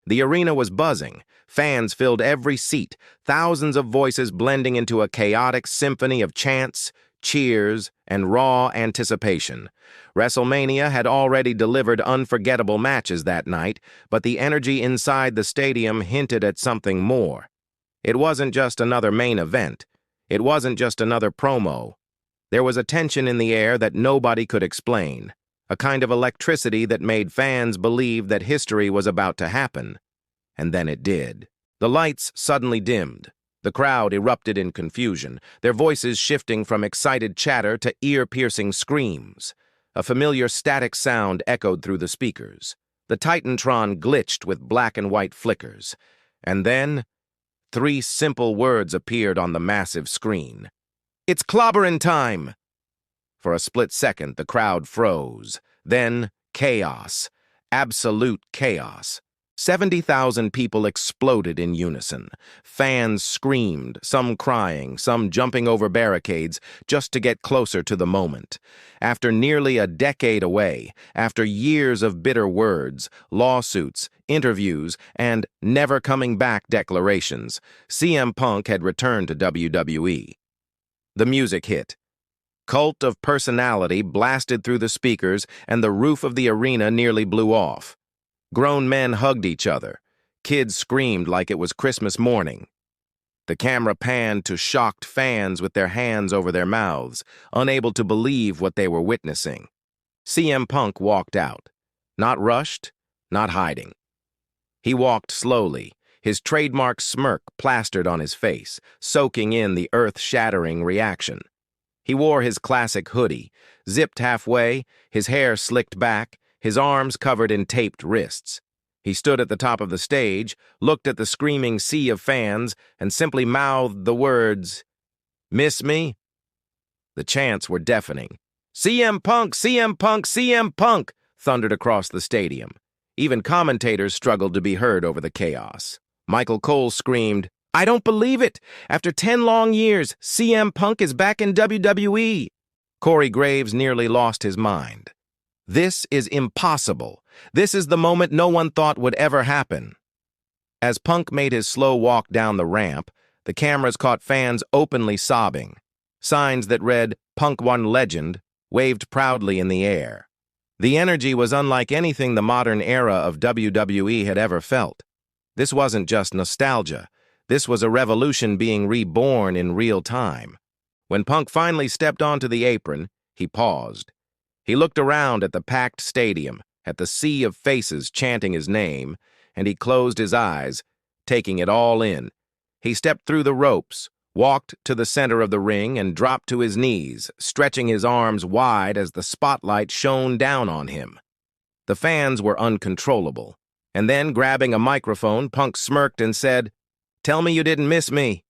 The arena was buzzing. Fans filled every seat, thousands of voices blending into a chaotic symphony of chants, cheers, and raw anticipation. WrestleMania had already delivered unforgettable matches that night, but the energy inside the stadium hinted at something more. It wasn't just another main event. It wasn't just another promo. There was a tension in the air that nobody could explain, a kind of electricity that made fans believe that history was about to happen. And then it did. The lights suddenly dimmed. The crowd erupted in confusion, their voices shifting from excited chatter to ear-piercing screams. A familiar static sound echoed through the speakers. The Titantron glitched with black and white flickers. And then, 3 simple words appeared on the massive screen. "It's clobberin' time!" For a split second, the crowd froze. Then, chaos. Absolute chaos. 70,000 people exploded in unison. Fans screamed, some crying, some jumping over barricades, just to get closer to the moment. After nearly a decade away, after years of bitter words, lawsuits, interviews, and never-coming-back declarations, CM Punk had returned to WWE. The music hit. Cult of Personality blasted through the speakers, and the roof of the arena nearly blew off. Grown men hugged each other. Kids screamed like it was Christmas morning. The camera panned to shocked fans with their hands over their mouths, unable to believe what they were witnessing. CM Punk walked out. Not rushed, not hiding. He walked slowly, his trademark smirk plastered on his face, soaking in the earth-shattering reaction. He wore his classic hoodie, zipped halfway, his hair slicked back, his arms covered in taped wrists. He stood at the top of the stage, looked at the screaming sea of fans, and simply mouthed the words, "Miss me?" The chants were deafening. "CM Punk! CM Punk! CM Punk!" thundered across the stadium. Even commentators struggled to be heard over the chaos. Michael Cole screamed, "I don't believe it! After 10 long years, CM Punk is back in WWE!" Corey Graves nearly lost his mind. This is impossible. This is the moment no one thought would ever happen. As Punk made his slow walk down the ramp, the cameras caught fans openly sobbing. Signs that read, "Punk One Legend," waved proudly in the air. The energy was unlike anything the modern era of WWE had ever felt. This wasn't just nostalgia. This was a revolution being reborn in real time. When Punk finally stepped onto the apron, he paused. He looked around at the packed stadium, at the sea of faces chanting his name, and he closed his eyes, taking it all in. He stepped through the ropes, walked to the center of the ring, and dropped to his knees, stretching his arms wide as the spotlight shone down on him. The fans were uncontrollable. And then, grabbing a microphone, Punk smirked and said, "Tell me you didn't miss me."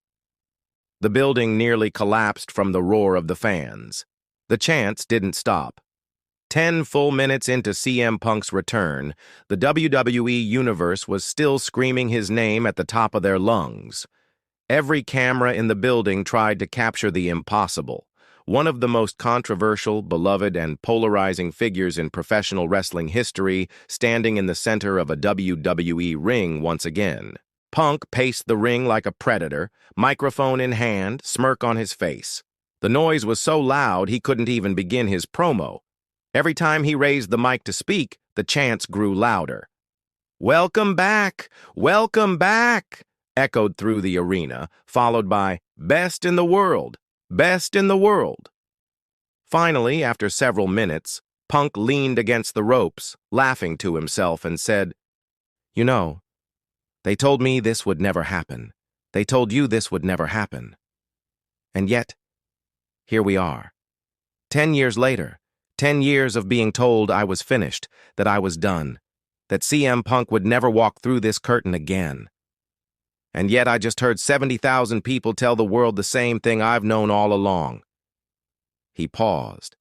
The building nearly collapsed from the roar of the fans. The chants didn't stop. 10 full minutes into CM Punk's return, the WWE Universe was still screaming his name at the top of their lungs. Every camera in the building tried to capture the impossible. One of the most controversial, beloved, and polarizing figures in professional wrestling history, standing in the center of a WWE ring once again. Punk paced the ring like a predator, microphone in hand, smirk on his face. The noise was so loud he couldn't even begin his promo. Every time he raised the mic to speak, the chants grew louder. "Welcome back! Welcome back!" echoed through the arena, followed by "Best in the world! Best in the world!" Finally, after several minutes, Punk leaned against the ropes, laughing to himself, and said, "You know, they told me this would never happen. They told you this would never happen. And yet, here we are. 10 years later, 10 years of being told I was finished, that I was done, that CM Punk would never walk through this curtain again. And yet I just heard 70,000 people tell the world the same thing I've known all along." He paused,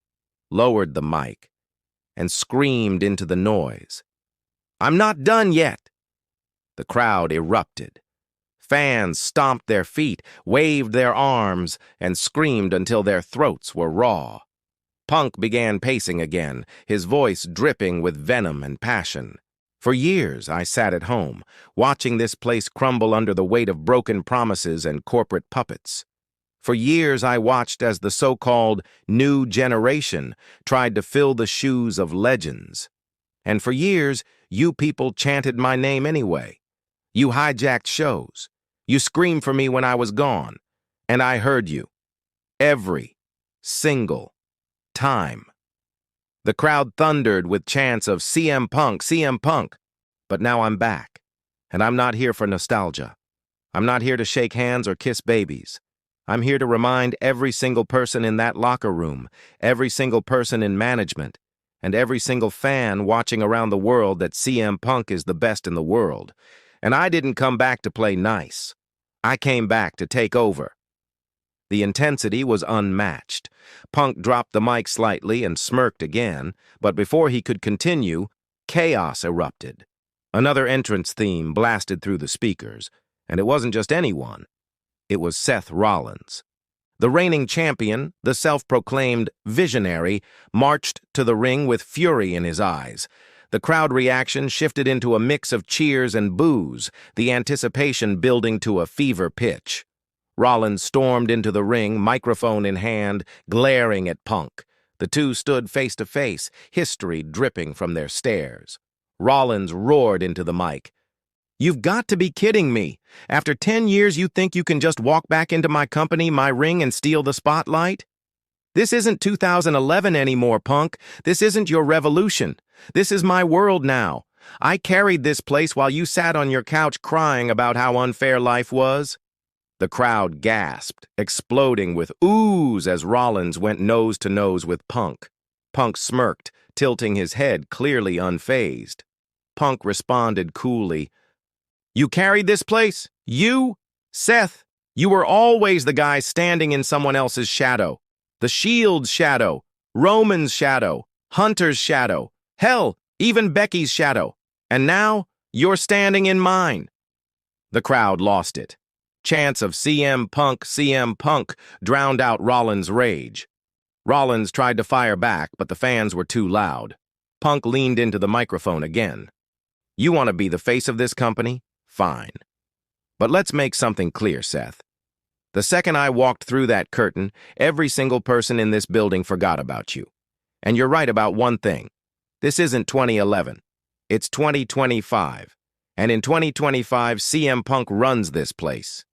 lowered the mic, and screamed into the noise, "I'm not done yet!" The crowd erupted. Fans stomped their feet, waved their arms, and screamed until their throats were raw. Punk began pacing again, his voice dripping with venom and passion. For years, I sat at home, watching this place crumble under the weight of broken promises and corporate puppets. For years, I watched as the so-called new generation tried to fill the shoes of legends. And for years, you people chanted my name anyway. You hijacked shows. You screamed for me when I was gone. And I heard you. Every single time. The crowd thundered with chants of CM Punk, CM Punk. But now I'm back. And I'm not here for nostalgia. I'm not here to shake hands or kiss babies. I'm here to remind every single person in that locker room, every single person in management, and every single fan watching around the world that CM Punk is the best in the world. And I didn't come back to play nice. I came back to take over. The intensity was unmatched. Punk dropped the mic slightly and smirked again, but before he could continue, chaos erupted. Another entrance theme blasted through the speakers, and it wasn't just anyone. It was Seth Rollins. The reigning champion, the self-proclaimed visionary, marched to the ring with fury in his eyes. The crowd reaction shifted into a mix of cheers and boos, the anticipation building to a fever pitch. Rollins stormed into the ring, microphone in hand, glaring at Punk. The two stood face to face, history dripping from their stares. Rollins roared into the mic. "You've got to be kidding me. After 10 years, you think you can just walk back into my company, my ring, and steal the spotlight? This isn't 2011 anymore, Punk. This isn't your revolution. This is my world now. I carried this place while you sat on your couch crying about how unfair life was." The crowd gasped, exploding with oohs as Rollins went nose to nose with Punk. Punk smirked, tilting his head, clearly unfazed. Punk responded coolly, "You carried this place? You? Seth, you were always the guy standing in someone else's shadow. The Shield's shadow, Roman's shadow, Hunter's shadow, hell, even Becky's shadow. And now, you're standing in mine." The crowd lost it. Chants of CM Punk drowned out Rollins' rage. Rollins tried to fire back, but the fans were too loud. Punk leaned into the microphone again. "You want to be the face of this company? Fine. But let's make something clear, Seth. The second I walked through that curtain, every single person in this building forgot about you. And you're right about one thing. This isn't 2011. It's 2025. And in 2025, CM Punk runs this place."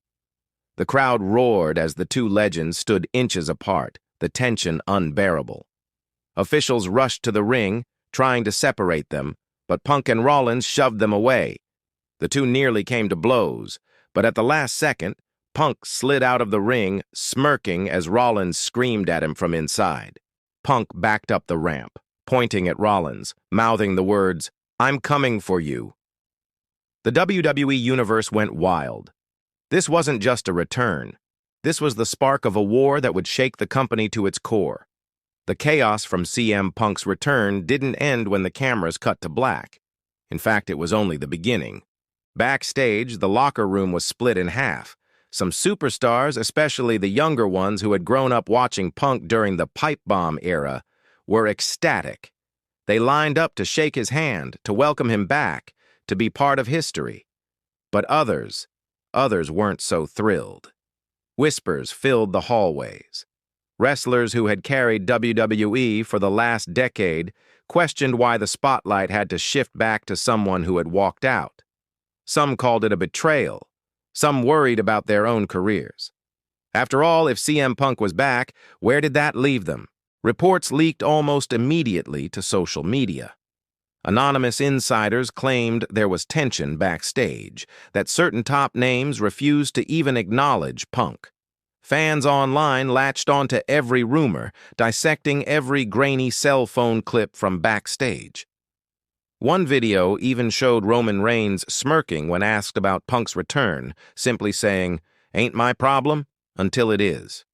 The crowd roared as the two legends stood inches apart, the tension unbearable. Officials rushed to the ring, trying to separate them, but Punk and Rollins shoved them away. The two nearly came to blows, but at the last second, Punk slid out of the ring, smirking as Rollins screamed at him from inside. Punk backed up the ramp, pointing at Rollins, mouthing the words, "I'm coming for you." The WWE Universe went wild. This wasn't just a return. This was the spark of a war that would shake the company to its core. The chaos from CM Punk's return didn't end when the cameras cut to black. In fact, it was only the beginning. Backstage, the locker room was split in half. Some superstars, especially the younger ones who had grown up watching Punk during the pipe bomb era, were ecstatic. They lined up to shake his hand, to welcome him back, to be part of history. But others weren't so thrilled. Whispers filled the hallways. Wrestlers who had carried WWE for the last decade questioned why the spotlight had to shift back to someone who had walked out. Some called it a betrayal. Some worried about their own careers. After all, if CM Punk was back, where did that leave them? Reports leaked almost immediately to social media. Anonymous insiders claimed there was tension backstage, that certain top names refused to even acknowledge Punk. Fans online latched onto every rumor, dissecting every grainy cell phone clip from backstage. One video even showed Roman Reigns smirking when asked about Punk's return, simply saying, "Ain't my problem," until it is.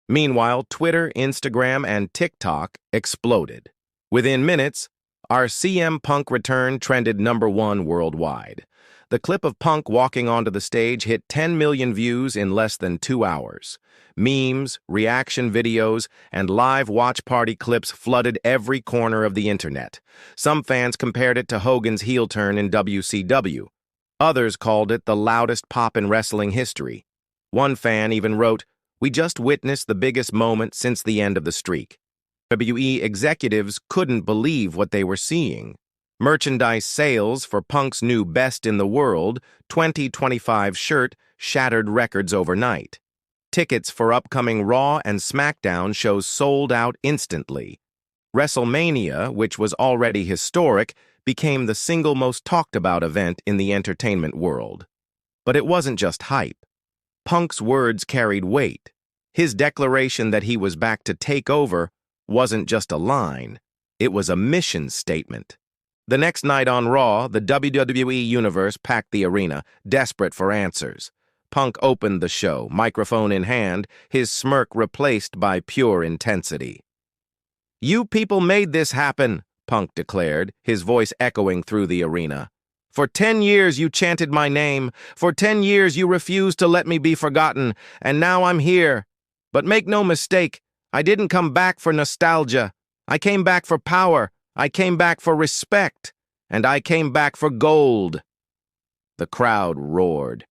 Meanwhile, Twitter, Instagram, and TikTok exploded. Within minutes, our CM Punk return trended #1 worldwide. The clip of Punk walking onto the stage hit 10 million views in less than 2 hours. Memes, reaction videos, and live watch party clips flooded every corner of the internet. Some fans compared it to Hogan's heel turn in WCW. Others called it the loudest pop in wrestling history. One fan even wrote, "We just witnessed the biggest moment since the end of the streak." WWE executives couldn't believe what they were seeing. Merchandise sales for Punk's new Best in the World 2025 shirt shattered records overnight. Tickets for upcoming Raw and SmackDown shows sold out instantly. WrestleMania, which was already historic, became the single most talked about event in the entertainment world. But it wasn't just hype. Punk's words carried weight. His declaration that he was back to take over wasn't just a line, it was a mission statement. The next night on Raw, the WWE Universe packed the arena, desperate for answers. Punk opened the show, microphone in hand, his smirk replaced by pure intensity. "You people made this happen," Punk declared, his voice echoing through the arena. "For 10 years you chanted my name. For 10 years you refused to let me be forgotten, and now I'm here. But make no mistake, I didn't come back for nostalgia. I came back for power. I came back for respect. And I came back for gold." The crowd roared.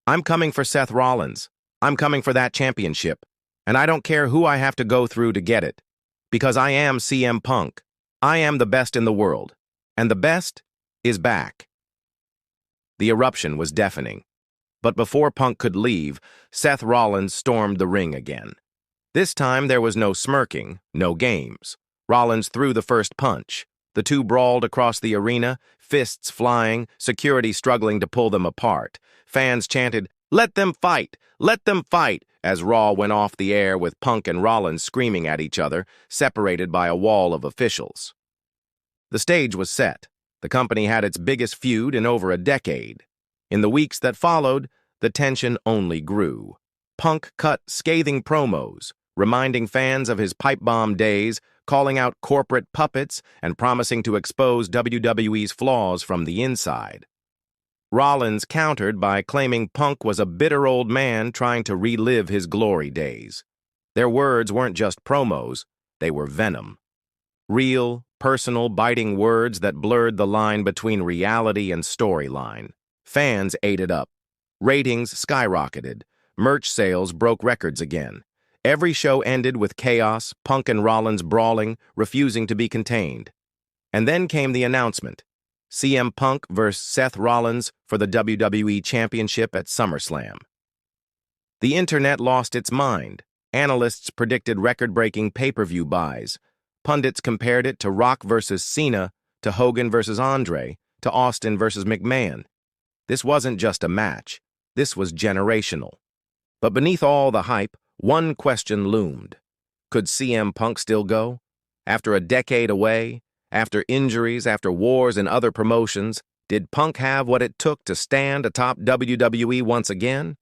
"I'm coming for Seth Rollins. I'm coming for that championship. And I don't care who I have to go through to get it. Because I am CM Punk. I am the best in the world. And the best is back." The eruption was deafening. But before Punk could leave, Seth Rollins stormed the ring again. This time there was no smirking, no games. Rollins threw the first punch. The two brawled across the arena, fists flying, security struggling to pull them apart. Fans chanted, "Let them fight! Let them fight!" as Raw went off the air with Punk and Rollins screaming at each other, separated by a wall of officials. The stage was set. The company had its biggest feud in over a decade. In the weeks that followed, the tension only grew. Punk cut scathing promos, reminding fans of his pipe bomb days, calling out corporate puppets, and promising to expose WWE's flaws from the inside. Rollins countered by claiming Punk was a bitter old man trying to relive his glory days. Their words weren't just promos, they were venom. Real, personal, biting words that blurred the line between reality and storyline. Fans ate it up. Ratings skyrocketed. Merch sales broke records again. Every show ended with chaos, Punk and Rollins brawling, refusing to be contained. And then came the announcement. CM Punk vs. Seth Rollins for the WWE Championship at SummerSlam. The internet lost its mind. Analysts predicted record-breaking pay-per-view buys. Pundits compared it to Rock vs. Cena, to Hogan vs. Andre, to Austin vs. McMahon. This wasn't just a match. This was generational. But beneath all the hype, one question loomed. Could CM Punk still go? After a decade away, after injuries, after wars and other promotions, did Punk have what it took to stand atop WWE once again?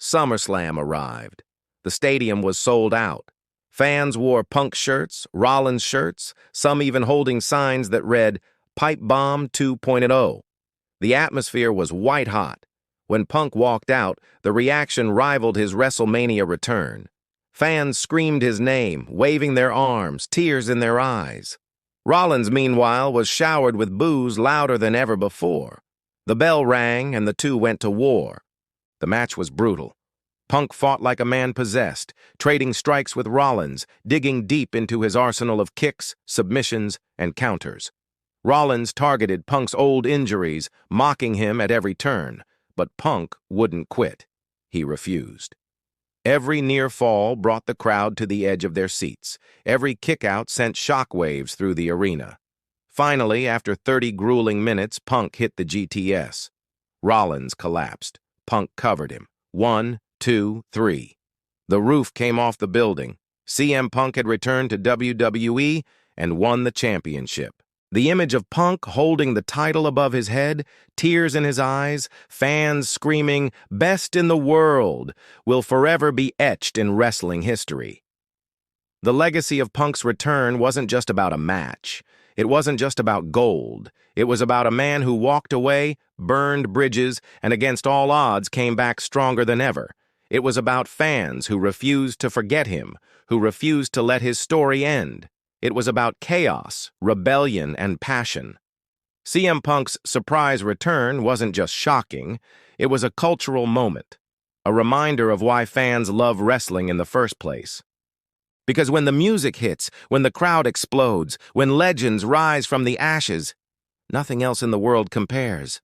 SummerSlam arrived. The stadium was sold out. Fans wore Punk shirts, Rollins shirts, some even holding signs that read, "Pipe Bomb 2.0. The atmosphere was white hot. When Punk walked out, the reaction rivaled his WrestleMania return. Fans screamed his name, waving their arms, tears in their eyes. Rollins, meanwhile, was showered with boos louder than ever before. The bell rang, and the two went to war. The match was brutal. Punk fought like a man possessed, trading strikes with Rollins, digging deep into his arsenal of kicks, submissions, and counters. Rollins targeted Punk's old injuries, mocking him at every turn. But Punk wouldn't quit. He refused. Every near fall brought the crowd to the edge of their seats. Every kick-out sent shockwaves through the arena. Finally, after 30 grueling minutes, Punk hit the GTS. Rollins collapsed. Punk covered him. 1, 2, 3. The roof came off the building. CM Punk had returned to WWE and won the championship. The image of Punk holding the title above his head, tears in his eyes, fans screaming, "Best in the world," will forever be etched in wrestling history. The legacy of Punk's return wasn't just about a match. It wasn't just about gold. It was about a man who walked away, burned bridges, and against all odds came back stronger than ever. It was about fans who refused to forget him, who refused to let his story end. It was about chaos, rebellion, and passion. CM Punk's surprise return wasn't just shocking, it was a cultural moment, a reminder of why fans love wrestling in the first place. Because when the music hits, when the crowd explodes, when legends rise from the ashes, nothing else in the world compares.